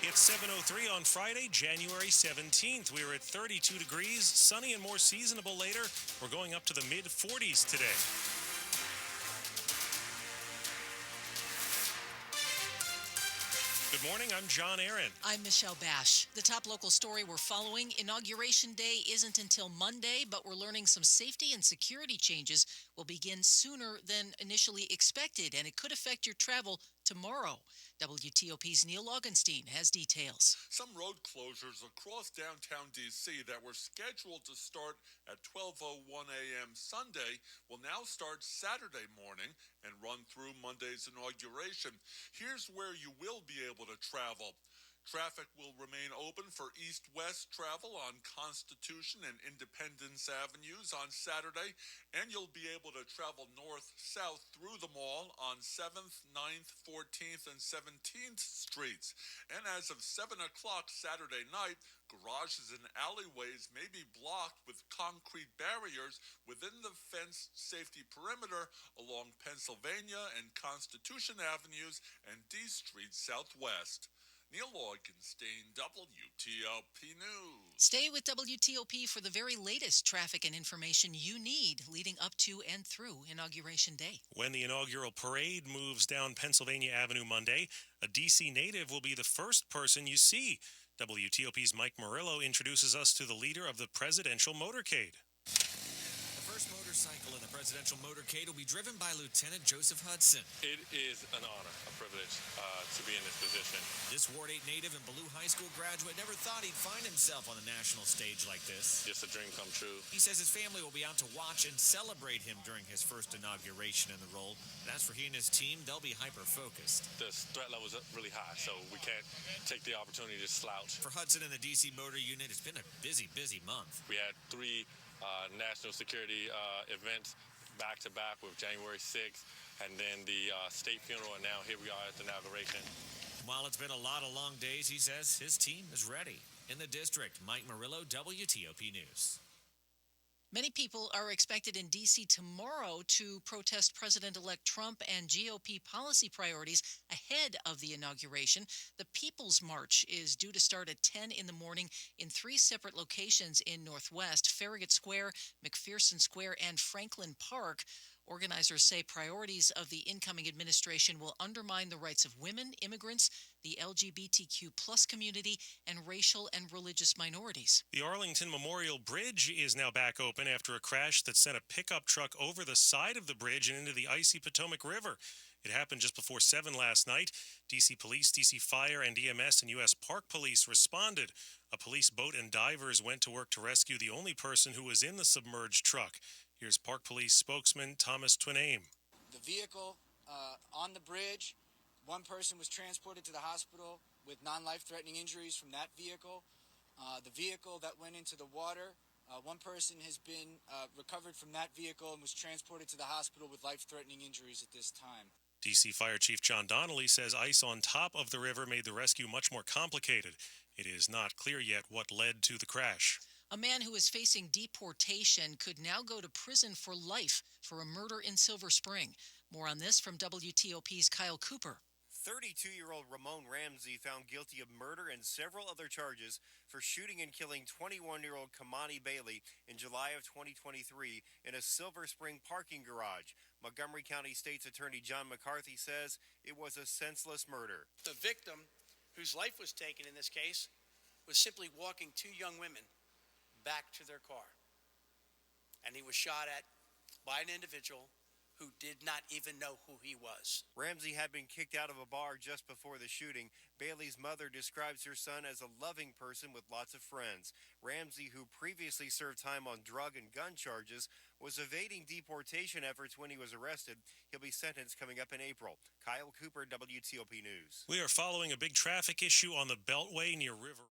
It's 7:03 on Friday, January 17th. We're at 32 degrees, sunny and more seasonable later. We're going up to the mid-40s today. Good morning, I'm John Aaron. I'm Michelle Basch. The top local story we're following, Inauguration Day isn't until Monday, but we're learning some safety and security changes will begin sooner than initially expected, and it could affect your travel tomorrow. WTOP's Neil Augenstein has details. Some road closures across downtown D.C. that were scheduled to start at 12:01 a.m. Sunday will now start Saturday morning and run through Monday's inauguration. Here's where you will be able to travel. Traffic will remain open for east-west travel on Constitution and Independence Avenues on Saturday, and you'll be able to travel north-south through the mall on 7th, 9th, 14th, and 17th Streets. And as of 7 o'clock Saturday night, garages and alleyways may be blocked with concrete barriers within the fenced safety perimeter along Pennsylvania and Constitution Avenues and D Street Southwest. Neil Augenstein, WTOP News. Stay with WTOP for the very latest traffic and information you need leading up to and through Inauguration Day. When the inaugural parade moves down Pennsylvania Avenue Monday, a D.C. native will be the first person you see. WTOP's Mike Murillo introduces us to the leader of the presidential motorcade. The first motorcycle in the presidential motorcade will be driven by Lieutenant Joseph Hudson. It is an honor, a privilege to be in this position. This Ward 8 native and Ballou High School graduate never thought he'd find himself on the national stage like this. Just a dream come true. He says his family will be out to watch and celebrate him during his first inauguration in the role. And as for he and his team, they'll be hyper-focused. The threat level is really high, so we can't take the opportunity to slouch. For Hudson and the D.C. Motor Unit, it's been a busy month. We had three national security events back-to-back with January 6th, and then the state funeral, and now here we are at the inauguration. While it's been a lot of long days, he says his team is ready. In the district, Mike Murillo, WTOP News. Many people are expected in D.C. tomorrow to protest President-elect Trump and GOP policy priorities ahead of the inauguration. The People's March is due to start at 10 in the morning in three separate locations in Northwest: Farragut Square, McPherson Square, and Franklin Park. Organizers say priorities of the incoming administration will undermine the rights of women, immigrants, the LGBTQ plus community, and racial and religious minorities. The Arlington Memorial Bridge is now back open after a crash that sent a pickup truck over the side of the bridge and into the icy Potomac River. It happened just before 7 last night. D.C. Police, D.C. Fire, and EMS and U.S. Park Police responded. A police boat and divers went to work to rescue the only person who was in the submerged truck. Here's Park Police spokesman Thomas Twiname. The vehicle on the bridge, one person was transported to the hospital with non-life-threatening injuries from that vehicle. The vehicle that went into the water, one person has been recovered from that vehicle and was transported to the hospital with life-threatening injuries at this time. D.C. Fire Chief John Donnelly says ice on top of the river made the rescue much more complicated. It is not clear yet what led to the crash. A man who is facing deportation could now go to prison for life for a murder in Silver Spring. More on this from WTOP's Kyle Cooper. 32-year-old Ramon Ramsey found guilty of murder and several other charges for shooting and killing 21-year-old Kamani Bailey in July of 2023 in a Silver Spring parking garage. Montgomery County State's Attorney John McCarthy says it was a senseless murder. The victim, whose life was taken in this case, was simply walking two young women back to their car. And he was shot at by an individual who did not even know who he was. Ramsey had been kicked out of a bar just before the shooting. Bailey's mother describes her son as a loving person with lots of friends. Ramsey, who previously served time on drug and gun charges, was evading deportation efforts when he was arrested. He'll be sentenced coming up in April. Kyle Cooper, WTOP News. We are following a big traffic issue on the Beltway near River.